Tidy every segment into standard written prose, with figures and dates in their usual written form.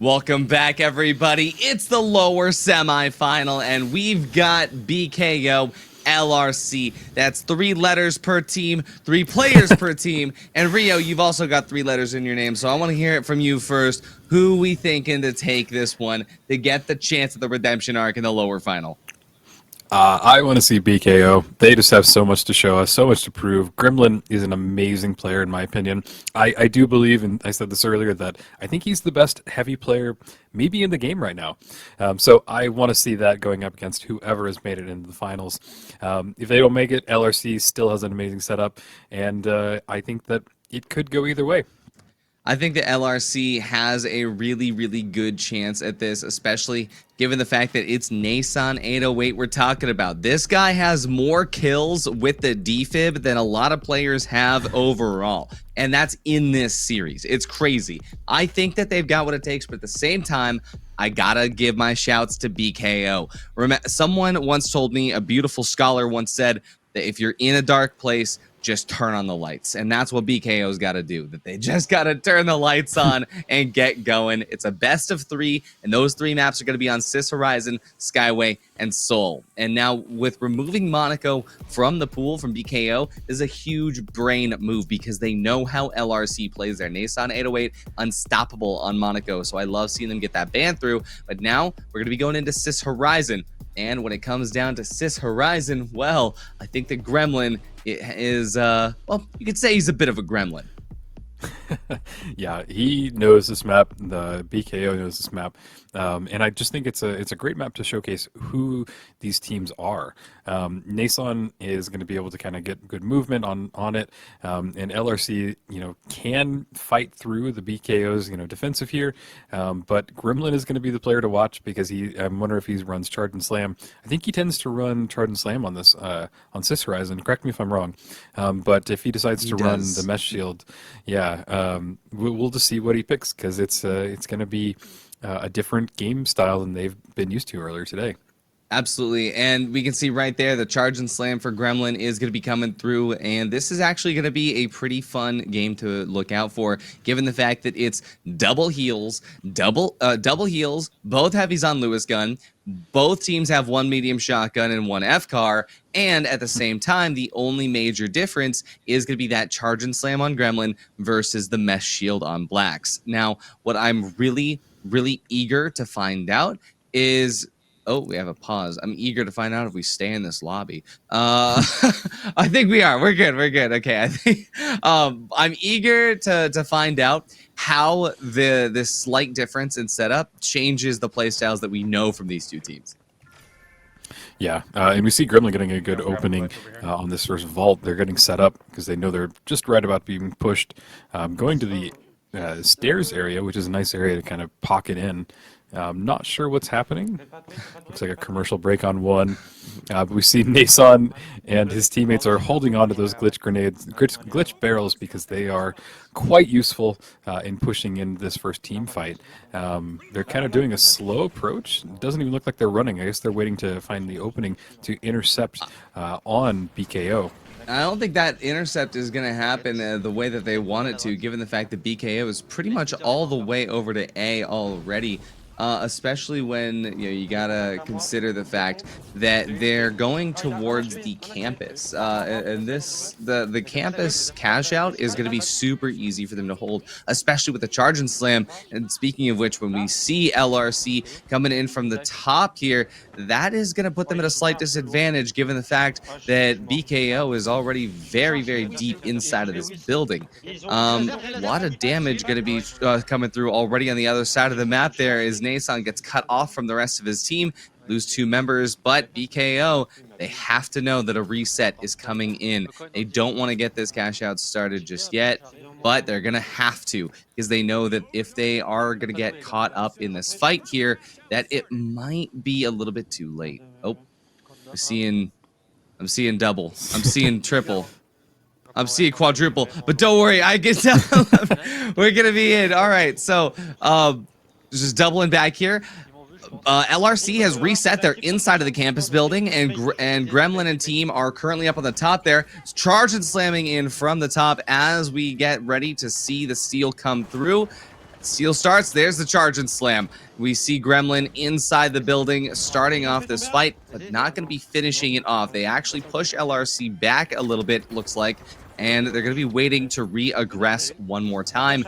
Welcome back, everybody. It's the lower semifinal, and we've got BKO, LRC. That's 3 letters per team, 3 players per team. And Rio, you've also got 3 letters in your name, so I want to hear it from you first. Who we thinking to take this one to get the chance at the redemption arc in the lower final? I want to see BKO. They just have so much to show us, so much to prove. Gremlin is an amazing player, in my opinion. I do believe, and I said this earlier, that I think he's the best heavy player maybe in the game right now. So I want to see that going up against whoever has made it into the finals. If they don't make it, LRC still has an amazing setup, and I think that it could go either way. I think the LRC has a really, really good chance at this, especially given the fact that it's Nason 808 we're talking about. This guy has more kills with the defib than a lot of players have overall, and that's in this series. It's crazy. I think that they've got what it takes, but at the same time, I gotta give my shouts to BKO. Someone once told me, a beautiful scholar once said, that if you're in a dark place, just turn on the lights. And that's what BKO's got to do, that they just got to turn the lights on and get going. It's a best of 3, and those 3 maps are going to be on Sis Horizon, Skyway, and Seoul. And now with removing Monaco from the pool from BKO is a huge brain move because they know how LRC plays their Nason 808 unstoppable on Monaco. So I love seeing them get that ban through. But now we're going to be going into Sis Horizon. And when it comes down to Sis Horizon, well, I think the Gremlin is, well, you could say he's a bit of a gremlin. Yeah, he knows this map. The BKO knows this map, and I just think it's a great map to showcase who these teams are. Nason is going to be able to kind of get good movement on it, and LRC, can fight through the BKO's defensive here, but Gremlin is going to be the player to watch because I'm wondering if he runs Charge and Slam. I think he tends to run Charge and Slam on this on Sis Horizon. Correct me if I'm wrong, but if he decides to run the Mesh Shield, yeah. We'll just see what he picks because it's going to be a different game style than they've been used to earlier today. Absolutely, and we can see right there the Charge and Slam for Gremlin is going to be coming through, and this is actually going to be a pretty fun game to look out for, given the fact that it's double heals, both heavies on Lewis gun, both teams have 1 medium shotgun and 1 FCAR, and at the same time, the only major difference is going to be that Charge and Slam on Gremlin versus the Mesh Shield on Blacks. Now, what I'm really, really eager to find out is... Oh, we have a pause. I'm eager to find out if we stay in this lobby. I think we are. We're good. We're good. Okay. I think I'm eager to find out how this slight difference in setup changes the playstyles that we know from these 2 teams. Yeah, and we see Gremlin getting a good opening on this first vault. They're getting set up because they know they're just right about being pushed, going to the stairs area, which is a nice area to kind of pocket in. Not sure what's happening. Looks like a commercial break on 1. But we see Nason and his teammates are holding on to those glitch grenades, glitch barrels, because they are quite useful in pushing in this first team fight. They're kind of doing a slow approach. It doesn't even look like they're running. I guess they're waiting to find the opening to intercept on BKO. I don't think that intercept is going to happen the way that they want it to, given the fact that BKO is pretty much all the way over to A already. Especially when you gotta consider the fact that they're going towards the campus, and the campus cash out is going to be super easy for them to hold, especially with the Charge and Slam. And speaking of which, when we see LRC coming in from the top here, that is going to put them at a slight disadvantage, given the fact that BKO is already very, very deep inside of this building. A lot of damage going to be coming through already on the other side of the map. There is Nason gets cut off from the rest of his team, lose 2 members, but BKO, they have to know that a reset is coming in. They don't want to get this cash out started just yet, but they're going to have to, because they know that if they are going to get caught up in this fight here, that it might be a little bit too late. Oh, I'm seeing double. I'm seeing triple. I'm seeing quadruple, but don't worry, I can tell we're going to be in. All right, so just doubling back here. LRC has reset. They're inside of the campus building, and Gremlin and team are currently up on the top there. It's Charge and slamming in from the top as we get ready to see the steal come through. Seal starts. There's the charge and slam. We see Gremlin inside the building starting off this fight, but not going to be finishing it off. They actually push LRC back a little bit, looks like, and they're going to be waiting to re-aggress one more time.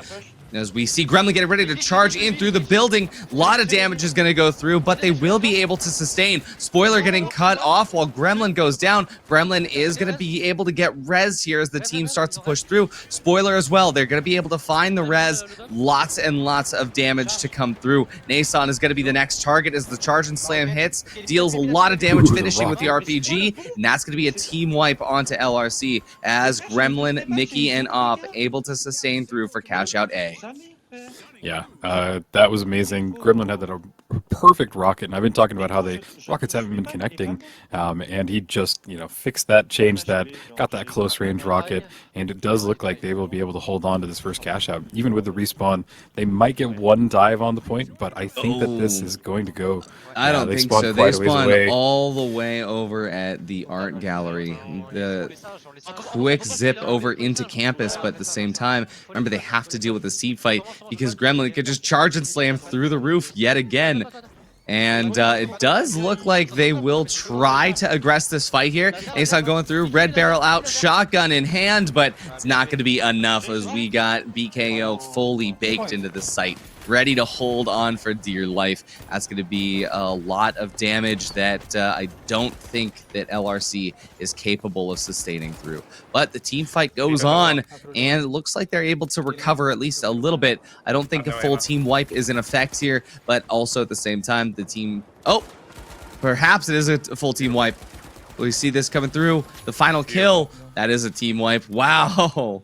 As we see Gremlin getting ready to charge in through the building, a lot of damage is going to go through, but they will be able to sustain. Spoiler getting cut off while Gremlin goes down. Gremlin is going to be able to get res here as the team starts to push through. Spoiler as well, they're going to be able to find the res. Lots and lots of damage to come through. Nason is going to be the next target as the charge and slam hits, deals a lot of damage finishing with the RPG, and that's going to be a team wipe onto LRC as Gremlin, Mickey, and Op able to sustain through for cash out A. Yeah, that was amazing. Gremlin had that a perfect rocket, and I've been talking about how the rockets haven't been connecting, and he just, fixed that, changed that, got that close range rocket, and it does look like they will be able to hold on to this first cash out. Even with the respawn, they might get one dive on the point, but I think that this is going to go. I don't think so. They spawn all the way over at the art gallery. The quick zip over into campus, but at the same time, remember they have to deal with the seed fight because Gremlin could just charge and slam through the roof yet again. And it does look like they will try to aggress this fight here. Nason going through, red barrel out, shotgun in hand, but it's not going to be enough as we got BKO fully baked into the site, ready to hold on for dear life. That's going to be a lot of damage that I don't think that LRC is capable of sustaining through. But the team fight goes on, and it looks like they're able to recover at least a little bit. I don't think a full team wipe is in effect here, but also at the same time, the team... Oh, perhaps it is a full team wipe. We see this coming through. The final kill, that is a team wipe. Wow.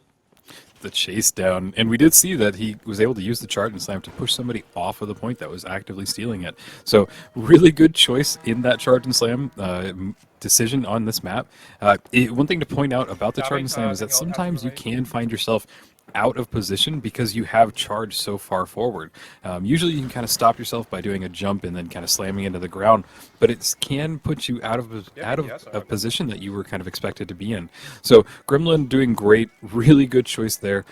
The chase down, and we did see that he was able to use the charge and slam to push somebody off of the point that was actively stealing it. So really good choice in that charge and slam decision on this map. One thing to point out about the charge and slam is that sometimes you can find yourself out of position because you have charged so far forward. Usually you can kind of stop yourself by doing a jump and then kind of slamming into the ground, but it can put you out of a position that you were kind of expected to be in. So Gremlin doing great, really good choice there.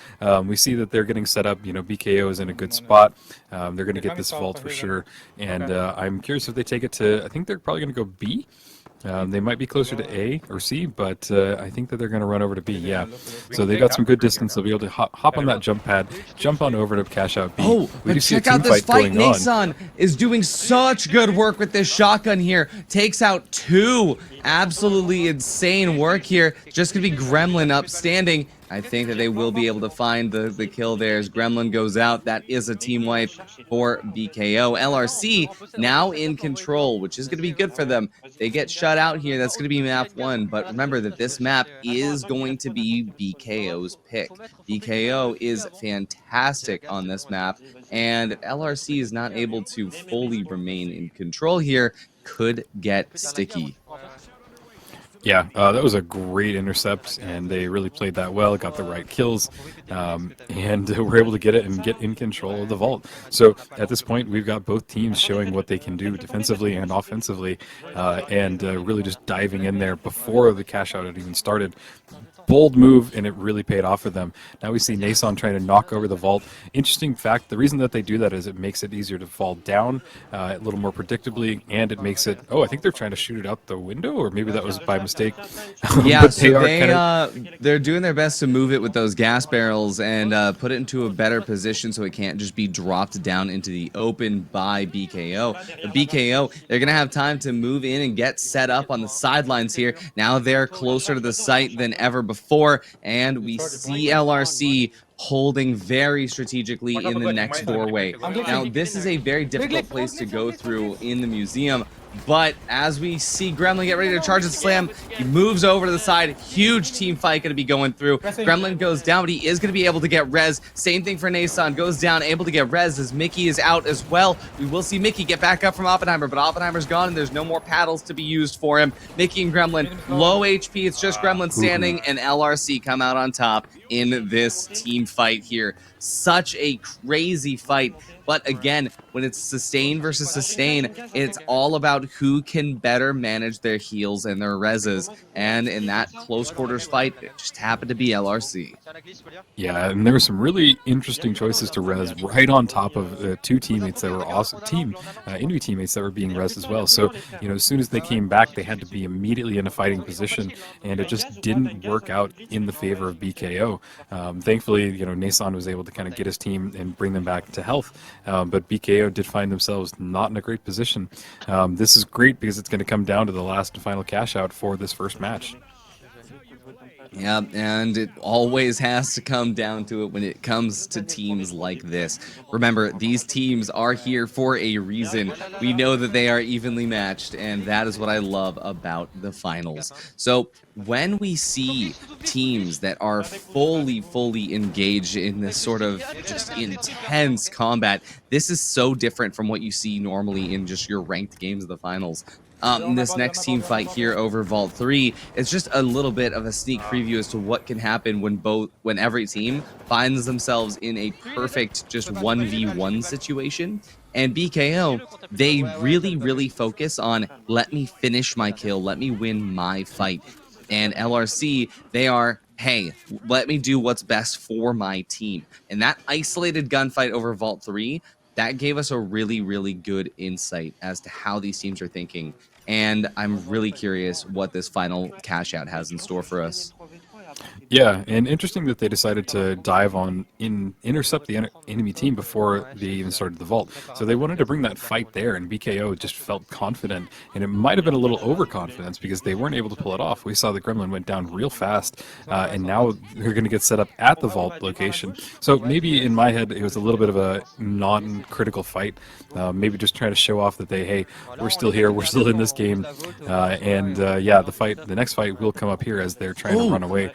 We see that they're getting set up. BKO is in a good spot. They're going to get this vault for sure, and I'm curious if they take it to, I think they're probably going to go B. They might be closer to A or C, but I think that they're going to run over to B, yeah. So they got some good distance. They'll be able to hop on that jump pad, jump on over to cash out B. Oh, but check out this fight. Nason is doing such good work with this shotgun here. Takes out 2. Absolutely insane work here. Just going to be Gremlin upstanding. I think that they will be able to find the kill there as Gremlin goes out. That is a team wipe for BKO. LRC now in control, which is going to be good for them. They get shut out here. That's going to be map 1. But remember that this map is going to be BKO's pick. BKO is fantastic on this map. And if LRC is not able to fully remain in control here, could get sticky. Yeah, that was a great intercept, and they really played that well, got the right kills, and were able to get it and get in control of the vault. So at this point, we've got both teams showing what they can do defensively and offensively, and really just diving in there before the cash out had even started. Bold move, and it really paid off for them. Now we see Nason trying to knock over the vault. Interesting fact, the reason that they do that is it makes it easier to fall down a little more predictably, and it makes it, oh, I think they're trying to shoot it out the window, or maybe that was by mistake. Yeah, so they're doing their best to move it with those gas barrels and put it into a better position so it can't just be dropped down into the open by BKO. The BKO, they're going to have time to move in and get set up on the sidelines here. Now they're closer to the site than ever before, and we see LRC holding very strategically in the next doorway. Now, this is a very difficult place to go through in the museum, but as we see Gremlin get ready to charge and slam, he moves over to the side. Huge team fight going to be going through. Gremlin goes down, but he is going to be able to get res. Same thing for Nason. Goes down, able to get res as Mickey is out as well. We will see Mickey get back up from Oppenheimer, but Oppenheimer's gone, and there's no more paddles to be used for him. Mickey and Gremlin, low HP. It's just Gremlin standing, and LRC come out on top in this team fight here. such a crazy fight. But again, when it's sustain versus sustain, it's all about who can better manage their heals and their reses. And in that close quarters fight, it just happened to be LRC. Yeah, and there were some really interesting choices to res right on top of the two teammates that were awesome enemy teammates that were being res as well. So, as soon as they came back, they had to be immediately in a fighting position, and it just didn't work out in the favor of BKO. Thankfully, Nason was able to kind of get his team and bring them back to health, but BKO did find themselves not in a great position. This is great because it's going to come down to the last and final cash out for this first match. Yeah, and it always has to come down to it when it comes to teams like this. Remember, these teams are here for a reason. We know that they are evenly matched, and that is what I love about the finals. So when we see teams that are fully engaged in this sort of just intense combat, this is so different from what you see normally in just your ranked games of the finals. This next team fight here over Vault 3 is just a little bit of a sneak preview as to what can happen when every team finds themselves in a perfect just 1v1 situation. And BKO, they really focus on, let me finish my kill, let me win my fight. And LRC, they are, hey, let me do what's best for my team. And that isolated gunfight over Vault 3, that gave us a really good insight as to how these teams are thinking. And I'm really curious what this final cash out has in store for us. Yeah, and interesting that they decided to dive on intercept the enemy team before they even started the vault. So they wanted to bring that fight there, and BKO just felt confident, and it might have been a little overconfidence because they weren't able to pull it off. We saw the Gremlin went down real fast, and now they're going to get set up at the vault location. So maybe in my head it was a little bit of a non-critical fight, maybe just trying to show off that hey, we're still here, we're still in this game, yeah, the next fight will come up here as they're trying to run away.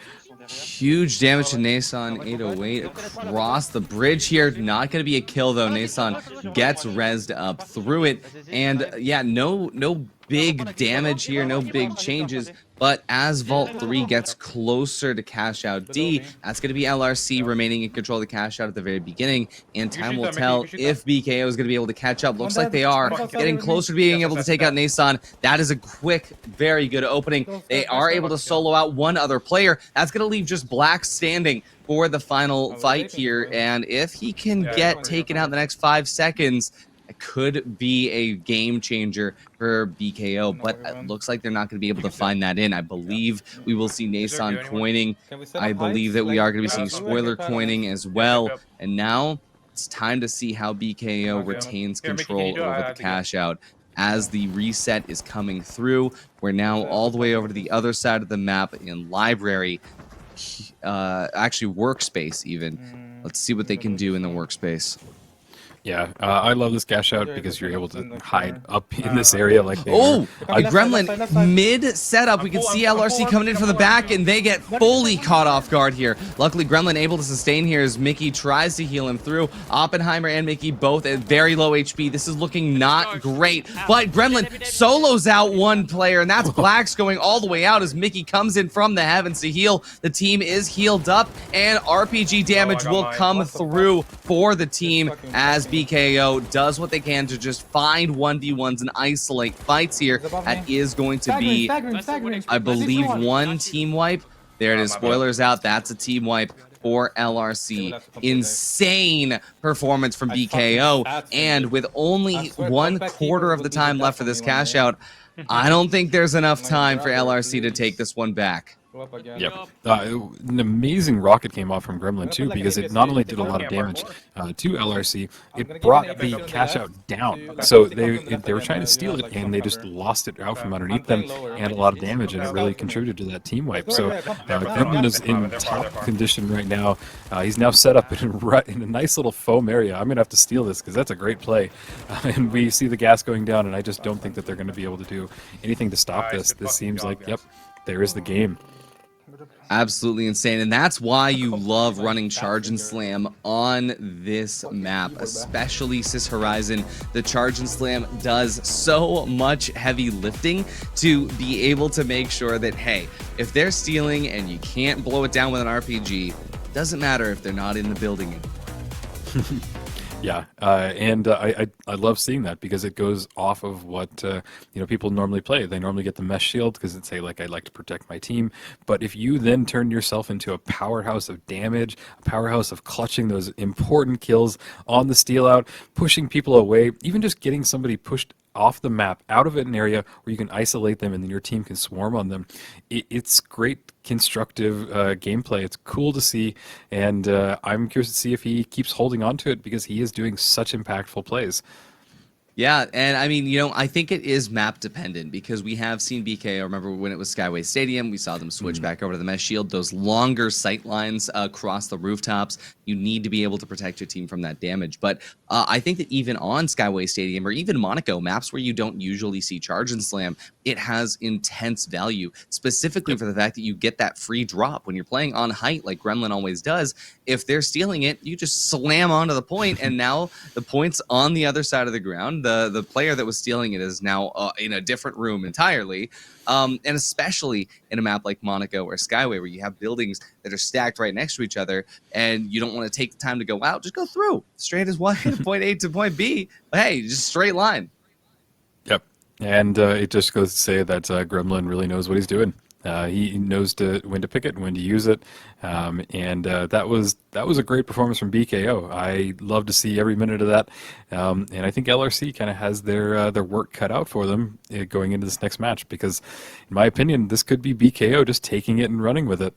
Huge damage to Nason, 808 across the bridge here. Not going to be a kill, though. Nason gets rezzed up through it. And, yeah, no big damage here, no big changes. But as Vault 3 gets closer to cash out D, that's going to be LRC remaining in control of the cash out at the very beginning. And time will tell if BKO is going to be able to catch up. Looks like they are getting closer to being able to take out Nason. That is a quick, very good opening. They are able to solo out one other player. That's going to leave just Black standing for the final fight here. And if he can get taken out in the next 5 seconds, it could be a game changer for BKO, but it looks like they're not going to be able to find that in. I believe we will see Nason coining. I believe that we are going to be seeing spoiler coining as well. And now it's time to see how BKO retains control over the cash out. As the reset is coming through, we're now all the way over to the other side of the map in library, actually workspace even. Let's see what they can do in the workspace. Yeah, I love this cash out because you're able to hide up in this area like they a Gremlin mid-setup. We can see LRC coming in from the back, and they get fully caught off guard here. Luckily, Gremlin able to sustain here as Mickey tries to heal him through. Oppenheimer and Mickey both at very low HP. This is looking not great, but Gremlin solos out one player, and that's Black's going all the way out as Mickey comes in from the heavens to heal. The team is healed up, and RPG damage will come through for the team as BKO does what they can to just find 1v1s and isolate fights here. That is going to be, I believe, one team wipe. There it is. Spoilers out. That's a team wipe for LRC. Insane performance from BKO. And with only 1/4 of the time left for this cash out, I don't think there's enough time for LRC to take this one back. Yep. An amazing rocket came off from Gremlin too, because it not only did a lot of damage to LRC, it brought the cash out down. So they were trying to steal it, and they just lost it out from underneath them, and a lot of damage, and it really contributed to that team wipe. So Gremlin is in top condition right now. He's now set up in a nice little foam area. I'm gonna have to steal this because that's a great play. And we see the gas going down, and I just don't think that they're going to be able to do anything to stop this. This seems like, yep, there is the game. Absolutely insane, and that's why you love running Charge and Slam on this map, especially Sis Horizon. The Charge and Slam does so much heavy lifting to be able to make sure that, hey, if they're stealing and you can't blow it down with an RPG, it doesn't matter if they're not in the building anymore. Yeah, and I love seeing that because it goes off of what people normally play. They normally get the mesh shield because it's like I like to protect my team. But if you then turn yourself into a powerhouse of damage, a powerhouse of clutching those important kills on the steal out, pushing people away, even just getting somebody pushed off the map, out of an area where you can isolate them and then your team can swarm on them. It's great constructive gameplay. It's cool to see, and I'm curious to see if he keeps holding on to it because he is doing such impactful plays. Yeah, and I mean, I think it is map dependent because we have seen BKO. Remember when it was Skyway Stadium, we saw them switch back over to the mesh shield. Those longer sight lines across the rooftops, you need to be able to protect your team from that damage. But I think that even on Skyway Stadium or even Monaco, maps where you don't usually see charge and slam, it has intense value, specifically Yep. for the fact that you get that free drop when you're playing on height like Gremlin always does. If they're stealing it, you just slam onto the point, and now the point's on the other side of the ground. The player that was stealing it is now in a different room entirely. And especially in a map like Monaco or Skyway, where you have buildings that are stacked right next to each other, and you don't want to take the time to go out, just go through straight as Y to point A to point B. Hey, just straight line. Yep. And it just goes to say that Gremlin really knows what he's doing. He knows when to pick it, when to use it, and that was a great performance from BKO. I love to see every minute of that, and I think LRC kind of has their work cut out for them going into this next match because, in my opinion, this could be BKO just taking it and running with it.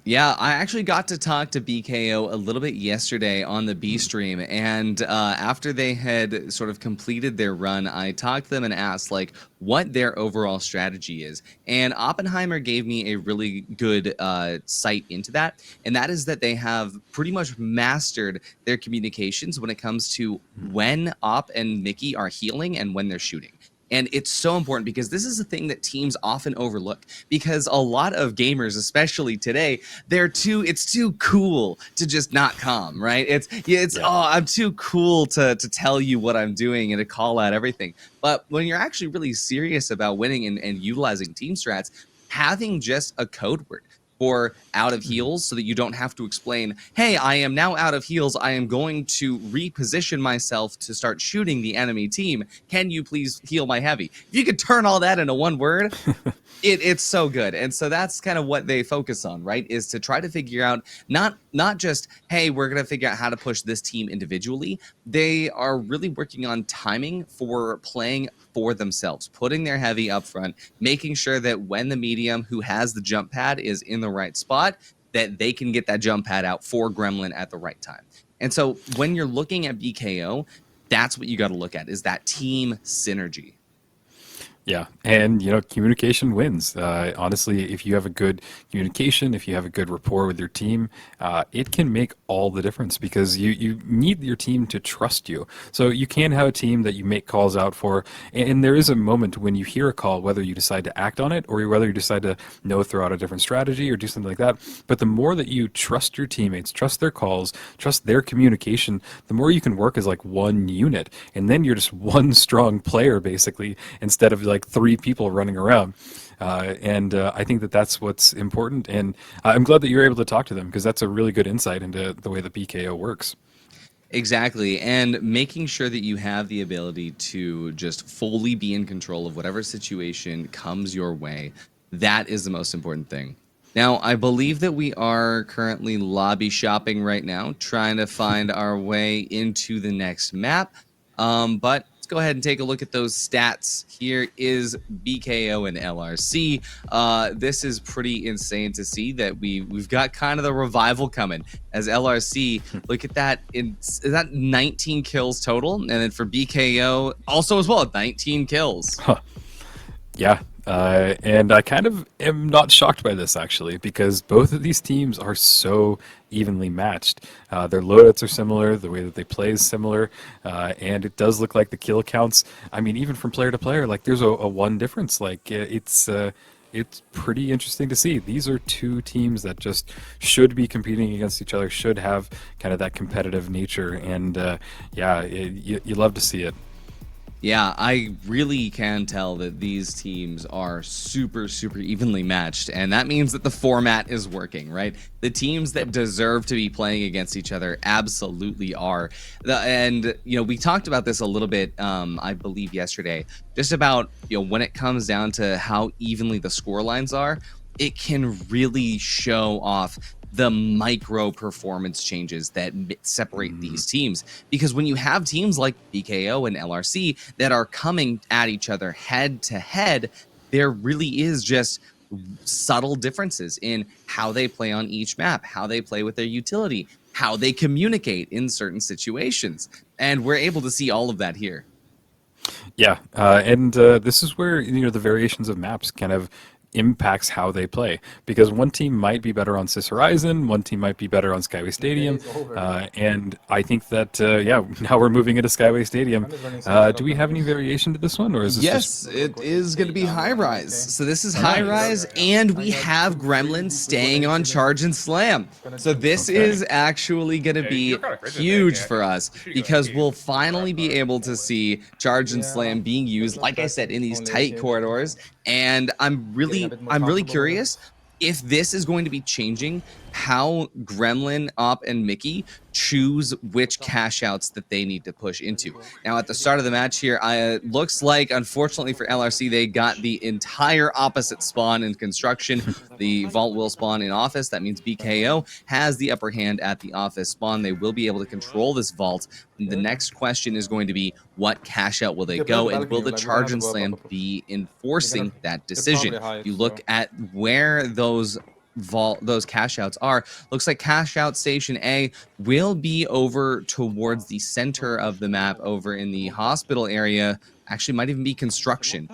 Yeah, I actually got to talk to BKO a little bit yesterday on the B stream, and after they had sort of completed their run, I talked to them and asked like what their overall strategy is. And Oppenheimer gave me a really good sight into that, and that is that they have pretty much mastered their communications when it comes to when Op and Mickey are healing and when they're shooting. And it's so important because this is a thing that teams often overlook because a lot of gamers, especially today, it's too cool to just not calm, right? Yeah. Oh, I'm too cool to tell you what I'm doing and to call out everything. But when you're actually really serious about winning and utilizing team strats, having just a code word for out of heals so that you don't have to explain, hey, I am now out of heals. I am going to reposition myself to start shooting the enemy team. Can you please heal my heavy? If you could turn all that into one word, it's so good. And so that's kind of what they focus on, right? Is to try to figure out not just, hey, we're going to figure out how to push this team individually. They are really working on timing for playing for themselves, putting their heavy up front, making sure that when the medium who has the jump pad is in the right spot, that they can get that jump pad out for Gremlin at the right time. And so when you're looking at BKO, that's what you got to look at is that team synergy. Yeah, and communication wins. Honestly, if you have a good communication, if you have a good rapport with your team, it can make all the difference because you need your team to trust you. So you can have a team that you make calls out for, and there is a moment when you hear a call, whether you decide to act on it or whether you decide to throw out a different strategy or do something like that. But the more that you trust your teammates, trust their calls, trust their communication, the more you can work as like one unit, and then you're just one strong player basically instead of like three people running around. And I think that that's what's important. And I'm glad that you're able to talk to them because that's a really good insight into the way the BKO works. Exactly. And making sure that you have the ability to just fully be in control of whatever situation comes your way. That is the most important thing. Now, I believe that we are currently lobby shopping right now, trying to find our way into the next map. But let's go ahead and take a look at those stats. Here is BKO and LRC. This is pretty insane to see that we've got kind of the revival coming as LRC. Look at that. Is that 19 kills total? And then for BKO also as well, 19 kills. Huh. Yeah, and I kind of am not shocked by this actually, because both of these teams are so evenly matched. Their loadouts are similar, the way that they play is similar, and it does look like the kill counts. I mean, even from player to player, like there's a one difference. Like it's pretty interesting to see. These are two teams that just should be competing against each other, should have kind of that competitive nature, and yeah, you love to see it. Yeah, I really can tell that these teams are super, super evenly matched, and that means that the format is working, right? The teams Yep. that deserve to be playing against each other absolutely are. And we talked about this a little bit, I believe, yesterday, just about when it comes down to how evenly the score lines are, it can really show off the micro performance changes that separate Mhm. these teams. Because when you have teams like BKO and LRC that are coming at each other head to head, there really is just subtle differences in how they play on each map, how they play with their utility, how they communicate in certain situations. And we're able to see all of that here. Yeah, and this is where the variations of maps kind of impacts how they play, because one team might be better on Cis Horizon, one team might be better on Skyway Stadium, and I think that yeah, now we're moving into Skyway Stadium. Do we have any variation to this one, or is this just Yes, it is going to be high rise. So this is high nice? rise, and we have Gremlin staying on charge and slam. So this Okay. is actually going to be huge for us because we'll finally be able to see charge and slam being used, like I said, in these tight corridors. And I'm really curious if this is going to be changing how Gremlin, Op, and Mickey choose which cash outs that they need to push into. Now, at the start of the match here, it looks like, unfortunately for LRC, they got the entire opposite spawn in construction. The vault will spawn in office. That means BKO has the upper hand at the office spawn. They will be able to control this vault. And the next question is going to be, what cash out will they go, and will the charge and slam be enforcing that decision? If you look at where those cash outs are, looks like cash out station A will be over towards the center of the map, over in the hospital area. Actually, might even be construction.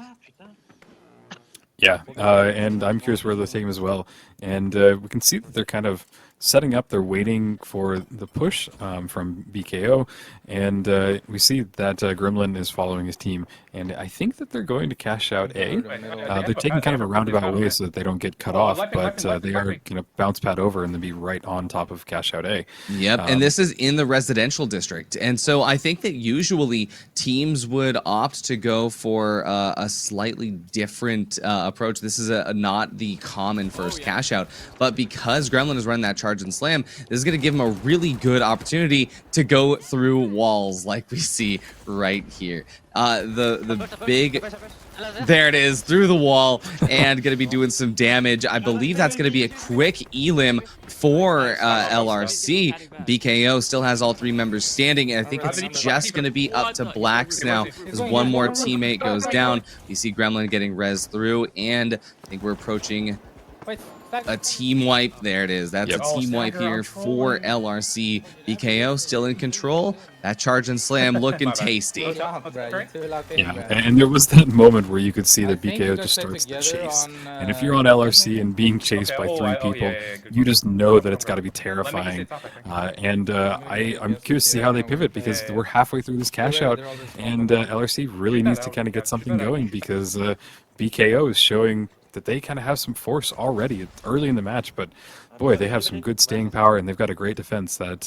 Yeah, and I'm curious where they're taking as well. And we can see that they're kind of setting up. They're waiting for the push from BKO, and we see that Gremlin is following his team. And I think that they're going to cash out A. They're taking kind of a roundabout way so that they don't get cut off, but they are bounce pad over and then be right on top of cash out A. Yep, and this is in the residential district. And so I think that usually teams would opt to go for a slightly different approach. This is not the common first cash out, but because Gremlin is running that charge and slam, this is going to give him a really good opportunity to go through walls like we see right here. The big... There it is, through the wall, and going to be doing some damage. I believe that's going to be a quick elim for LRC. BKO still has all three members standing, and I think it's just going to be up to Blacks now as one more teammate goes down. You see Gremlin getting res through, and I think we're approaching a team wipe. There it is. That's a team wipe here for LRC. BKO still in control. That charge and slam looking tasty. Yeah, and there was that moment where you could see that BKO just starts the chase. And if you're on LRC and being chased by three people, you just know that it's got to be terrifying. I'm curious to see how they pivot, because we're halfway through this cash out, and LRC really needs to kind of get something going, because BKO is showing that they kind of have some force already. It's early in the match, but boy, they have some good staying power, and they've got a great defense that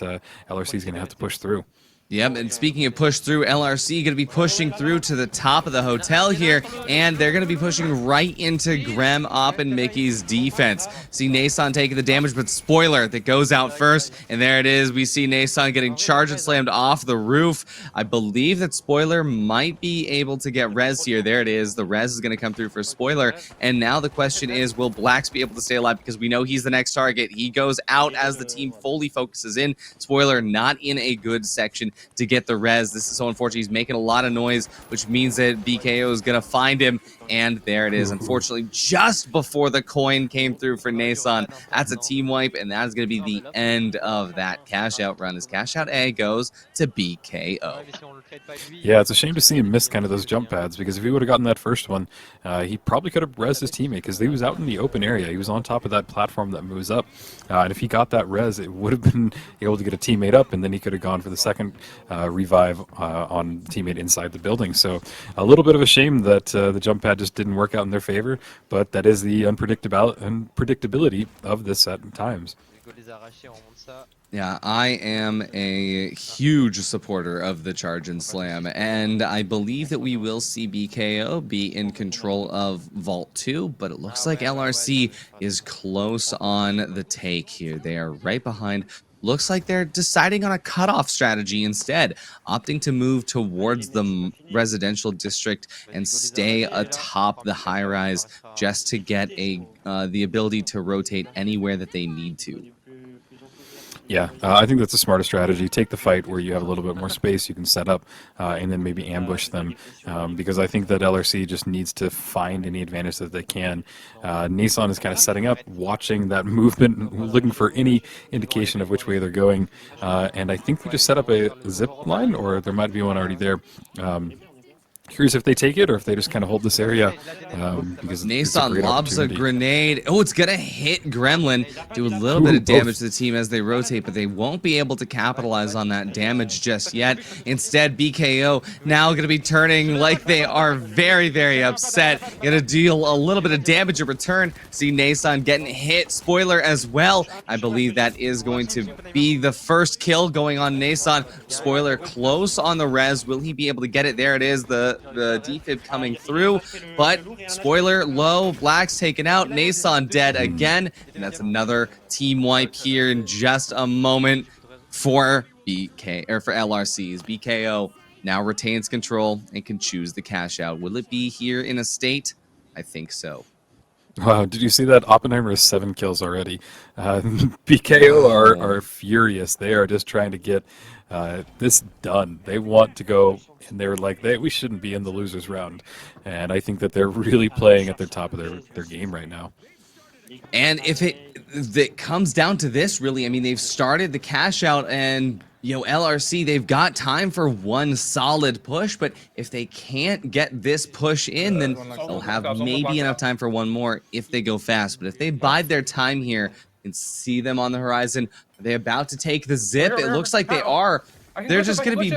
LRC is going to have to push through. Yep, and speaking of push through, LRC going to be pushing through to the top of the hotel here, and they're going to be pushing right into Grem, Op, and Mickey's defense. See Nason taking the damage, but spoiler, that goes out first, and there it is. We see Nason getting charged and slammed off the roof. I believe that Spoiler might be able to get res here. There it is. The res is going to come through for Spoiler, and now the question is, will Blacks be able to stay alive? Because we know he's the next target. He goes out as the team fully focuses in. Spoiler not in a good section to get the res. This is so unfortunate. He's making a lot of noise, which means that BKO is going to find him. And there it is. Unfortunately, just before the coin came through for Nason, that's a team wipe, and that is going to be the end of that cash out run, as cash out A goes to BKO. Yeah, it's a shame to see him miss kind of those jump pads, because if he would have gotten that first one, he probably could have res his teammate, because he was out in the open area. He was on top of that platform that moves up. And if he got that res, it would have been able to get a teammate up, and then he could have gone for the second revive on teammate inside the building. So a little bit of a shame that the jump pad just didn't work out in their favor, but that is the unpredictability of this at times. Yeah, I am a huge supporter of the Charge and Slam, and I believe that we will see BKO be in control of Vault 2, but it looks like LRC is close on the take here. They are right behind. Looks like they're deciding on a cutoff strategy instead, opting to move towards the residential district and stay atop the high rise just to get the ability to rotate anywhere that they need to. Yeah, I think that's the smartest strategy. Take the fight where you have a little bit more space, you can set up, and then maybe ambush them. Because I think that LRC just needs to find any advantage that they can. Nason is kind of setting up, watching that movement, looking for any indication of which way they're going. And I think they just set up a zip line, or there might be one already there. Curious if they take it or if they just kind of hold this area, because Nason lobs a grenade. Oh, it's gonna hit Gremlin, do a little bit of damage to the team as they rotate, but they won't be able to capitalize on that damage just yet. Instead, BKO now gonna be turning like they are very, very upset. Gonna deal a little bit of damage in return. See Nason getting hit. Spoiler as well. I believe that is going to be the first kill going on Nason. Spoiler close on the res. Will he be able to get it? There it is. The defib coming through, but spoiler low. Black's taken out. Nason dead again, and that's another team wipe here in just a moment for LRC's. BKO now retains control and can choose the cash out. Will it be here in a state? I think so. Wow, did you see that? Oppenheimer has 7 kills already. BKO are furious. They are just trying to get this done. They want to go, and they're like, we shouldn't be in the losers round. And I think that they're really playing at the top of their game right now. And if it comes down to this, really, I mean, they've started the cash out, and LRC, they've got time for one solid push, but if they can't get this push in, then they'll have maybe enough time for one more if they go fast. But if they bide their time here and see them on the horizon, are they about to take the zip? It looks like they are. They're just going to be...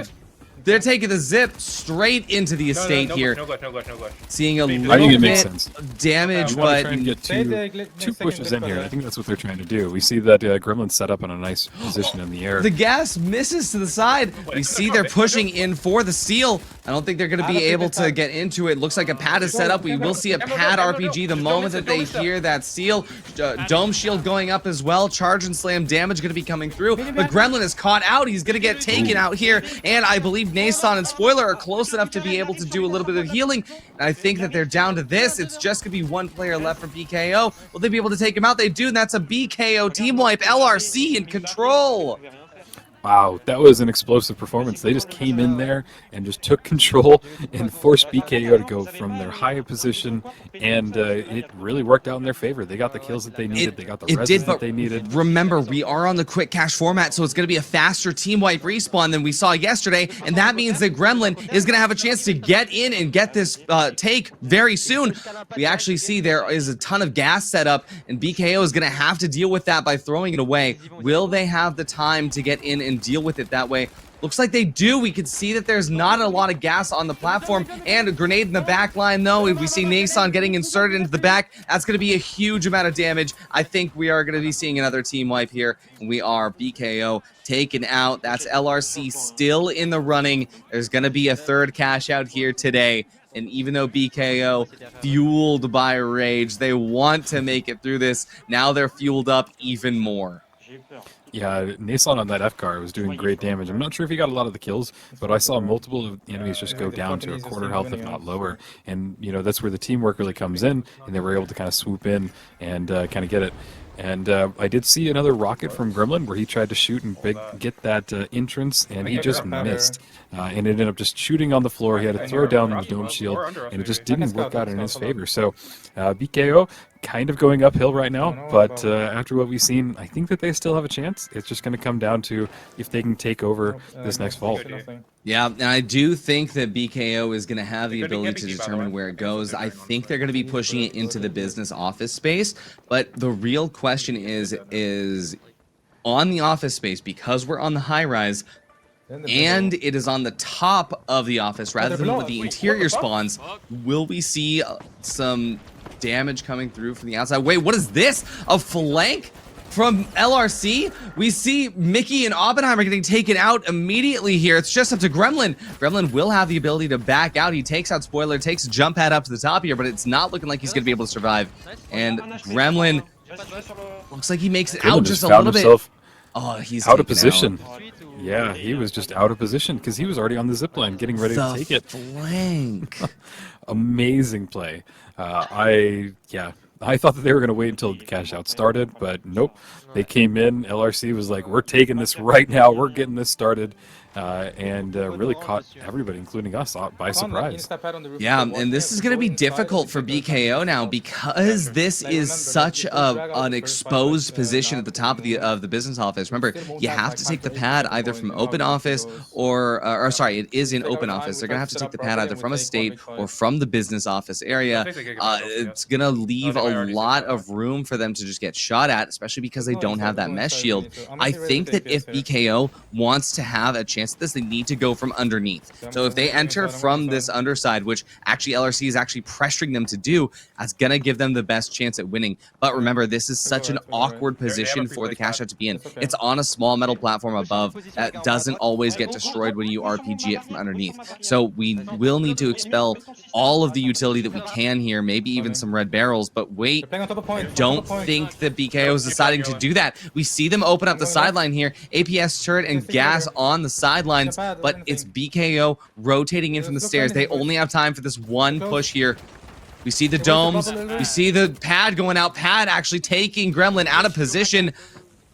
They're taking the zip straight into the estate here. No glitch. Seeing a little bit of damage, but try and get two pushes in here. I think that's what they're trying to do. We see that Gremlin set up in a nice position in the air. The gas misses to the side. We see they're pushing in for the steal. I don't think they're going to be able to get into it. Looks like a pad is set up. We will see a pad RPG the moment that they hear that steal. Dome shield going up as well. Charge and slam damage going to be coming through. But Gremlin is caught out. He's going to get taken out here. And I believe Nason and Spoiler are close enough to be able to do a little bit of healing. And I think that they're down to this. It's just going to be one player left for BKO. Will they be able to take him out? They do, and that's a BKO team wipe. LRC in control. Wow, that was an explosive performance. They just came in there and just took control and forced BKO to go from their high position, and it really worked out in their favor. They got the kills that they needed. They got the reses that they needed. Remember, we are on the quick cash format, so it's going to be a faster team wipe respawn than we saw yesterday, and that means that Gremlin is going to have a chance to get in and get this take very soon. We actually see there is a ton of gas set up, and BKO is going to have to deal with that by throwing it away. Will they have the time to get in and deal with it that way? Looks like they do. We can see that there's not a lot of gas on the platform, and a grenade in the back line, though. If we see Nason getting inserted into the back, that's going to be a huge amount of damage. I think we are going to be seeing another team wipe here, and we are. BKO taken out. That's LRC still in the running. There's going to be a third cash out here today. And even though BKO, fueled by rage, they want to make it through this, now they're fueled up even more. Yeah, Nason on that F-car was doing great damage. I'm not sure if he got a lot of the kills, but I saw multiple of the enemies just go down to a quarter health, if not lower. And, that's where the teamwork really comes in, and they were able to kind of swoop in and kind of get it. And I did see another rocket from Gremlin where he tried to shoot and get that entrance, and he just missed. And it ended up just shooting on the floor. He had to throw down the dome shield, and it just didn't work out in his favor. So BKO kind of going uphill right now, but after what we've seen, I think that they still have a chance. It's just going to come down to if they can take over this next vault. Yeah, and I do think that BKO is going to have the ability to determine where it goes. I think they're going to be pushing it into the business office space, but the real question is on the office space, because we're on the high rise, and it is on the top of the office rather than with the interior spawns, will we see some damage coming through from the outside? Wait, what is this? A flank? from LRC, we see Mickey and Oppenheimer getting taken out immediately here. It's just up to Gremlin. Gremlin will have the ability to back out. He takes out Spoiler, takes a jump pad up to the top here, but it's not looking like he's going to be able to survive. And Gremlin looks like he makes it out just a little bit. Oh, he's out of position. Yeah, he was just out of position because he was already on the zip line getting ready to take it. Flank. Amazing play. I thought that they were going to wait until the cash out started, but nope. They came in. LRC was like, we're taking this right now. We're getting this started. And really caught everybody, including us, by surprise. Yeah, and this is going to be difficult for BKO now because this is such an exposed position at the top of the business office. Remember, you have to take the pad either from open office or sorry, it is in open office. They're going to have to take the pad either from a state or from the business office area. It's going to leave a lot of room for them to just get shot at, especially because they don't have that mesh shield. I think that if BKO wants to have a chance at this, they need to go from underneath. So if they enter from this underside, which actually LRC is actually pressuring them to do, that's going to give them the best chance at winning. But remember, this is such an awkward position for the cash out to be in. It's on a small metal platform above that doesn't always get destroyed when you RPG it from underneath. So we will need to expel all of the utility that we can here, maybe even some red barrels. But wait, I don't think that BKO is deciding to do that. We see them open up the sideline here. APS turret and gas on the sidelines, but it's BKO rotating in from the stairs. They only have time for this one push here. We see the domes. We see the pad going out. Pad actually taking Gremlin out of position.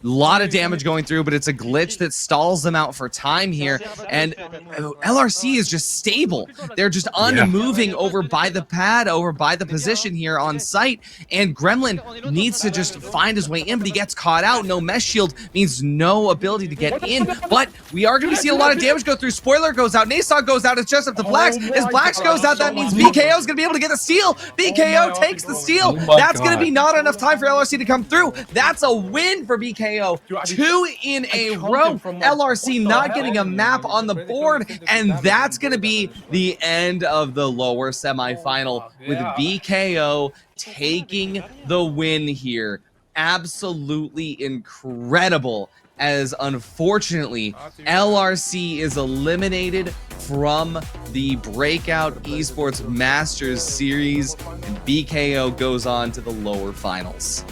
A lot of damage going through, but it's a glitch that stalls them out for time here. And LRC is just stable. They're just unmoving over by the pad, over by the position here on site. And Gremlin needs to just find his way in, but he gets caught out. No mesh shield means no ability to get in. But we are going to see a lot of damage go through. Spoiler goes out. Nason goes out. It's just up to Blacks. As Blacks goes out, that means BKO is going to be able to get the steal. BKO takes the steal. That's going to be not enough time for LRC to come through. That's a win for BKO. 2 in a row. LRC not getting a map on the board, and that's going to be the end of the lower semifinal with BKO taking the win here. Absolutely incredible, as unfortunately LRC is eliminated from the Breakout Esports Masters Series, and BKO goes on to the lower finals.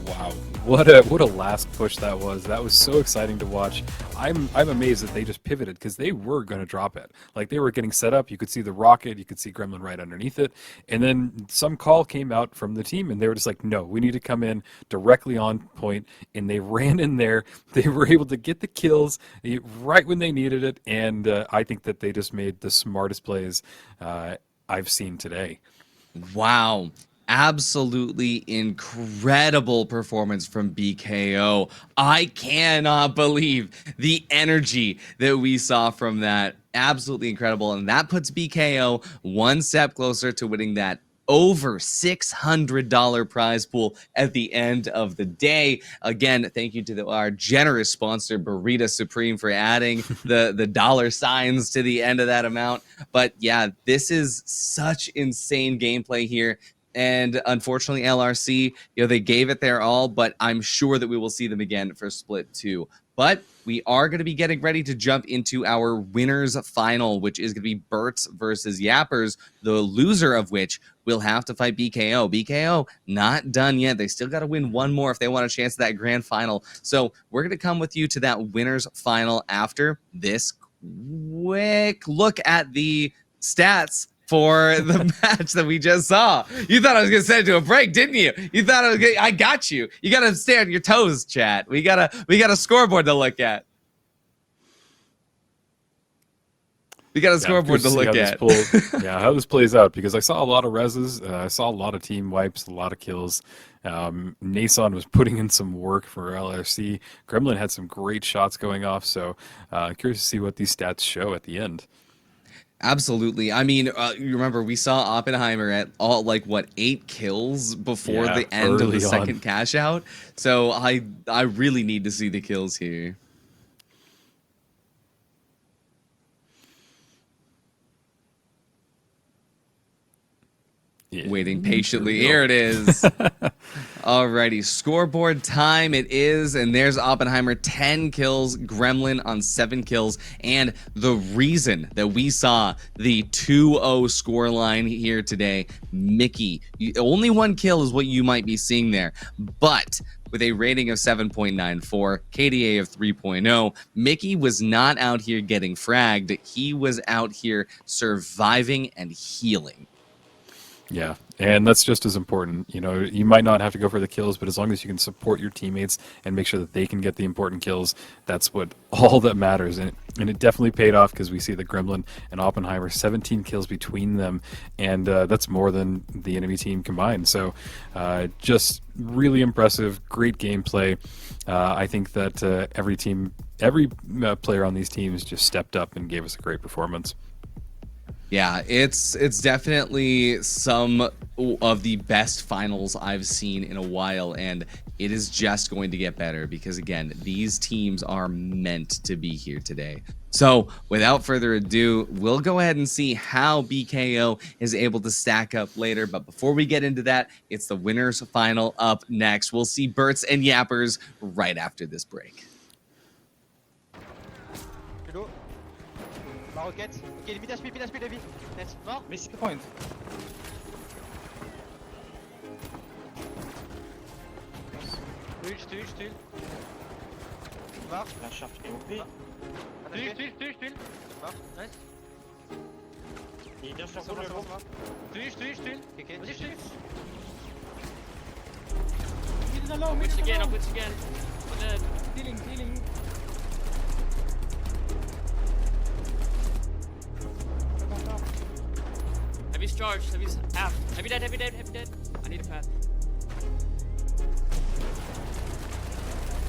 Wow. What a last push that was. That was so exciting to watch. I'm amazed that they just pivoted because they were going to drop it. Like, they were getting set up. You could see the rocket. You could see Gremlin right underneath it. And then some call came out from the team, and they were just like, no, we need to come in directly on point. And they ran in there. They were able to get the kills right when they needed it. And I think that they just made the smartest plays I've seen today. Wow. Absolutely incredible performance from BKO. I cannot believe the energy that we saw from that. Absolutely incredible. And that puts BKO one step closer to winning that over $600 prize pool at the end of the day. Again, thank you to our generous sponsor, Burrito Supreme, for adding the dollar signs to the end of that amount. But yeah, this is such insane gameplay here. And unfortunately, LRC, they gave it their all, but I'm sure that we will see them again for Split 2. But we are going to be getting ready to jump into our winners final, which is going to be Berts versus Yappers, the loser of which will have to fight BKO. BKO not done yet. They still got to win one more if they want a chance at that grand final. So we're going to come with you to that winners final after this quick look at the stats for the match that we just saw. You thought I was gonna send it to a break, didn't you? You thought I was gonna, I got you. You gotta stay on your toes, chat. We got a scoreboard to look at. We got a scoreboard to look at. How this plays out, because I saw a lot of reses, I saw a lot of team wipes, a lot of kills. Nason was putting in some work for LRC. Gremlin had some great shots going off, so curious to see what these stats show at the end. Absolutely. I mean, you remember we saw Oppenheimer at 8 kills before the end of the second cash out. So I really need to see the kills here. Yeah. Waiting patiently. Here it is. Alrighty, scoreboard time it is, and there's Oppenheimer, 10 kills, Gremlin on 7 kills, and the reason that we saw the 2-0 scoreline here today, Mickey, only 1 kill is what you might be seeing there, but with a rating of 7.94, KDA of 3.0, Mickey was not out here getting fragged, he was out here surviving and healing. Yeah, and that's just as important. You know, you might not have to go for the kills, but as long as you can support your teammates and make sure that they can get the important kills, that's what all that matters. And it definitely paid off because we see the Gremlin and Oppenheimer, 17 kills between them, and that's more than the enemy team combined. So just really impressive, great gameplay. I think that every player on these teams just stepped up and gave us a great performance. Yeah, it's definitely some of the best finals I've seen in a while, and it is just going to get better because, again, these teams are meant to be here today. So, without further ado, we'll go ahead and see how BKO is able to stack up later. But before we get into that, it's the winners final up next. We'll see Berts and Yappers right after this break. Rocket. Ok, mid HP, Davy. Net, mort. Mais c'est point. Tuil. Mort. La charge est OP. Tuil. Mort. Nice. Il est bien sur C'est le bon. bon. Tuil. Ok, vas-y, je tuil. I'll put again. Healing. Heavy's charged. Heavy's half. Heavy dead. I need a path.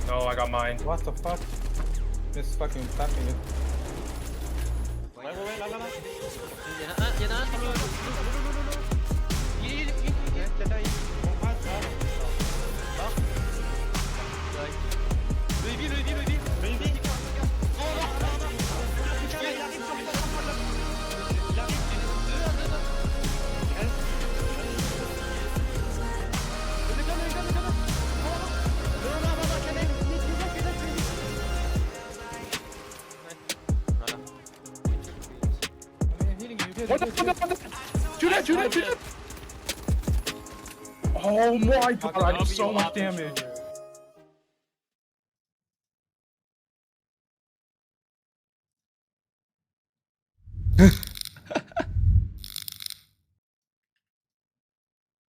No, I got mine. What the fuck? This fucking tapping it. Ouais, là. Y'en a un. Il mort. Le heavy. Oh non. Il arrive sur le Shoot it! Oh my god, I did so much damage.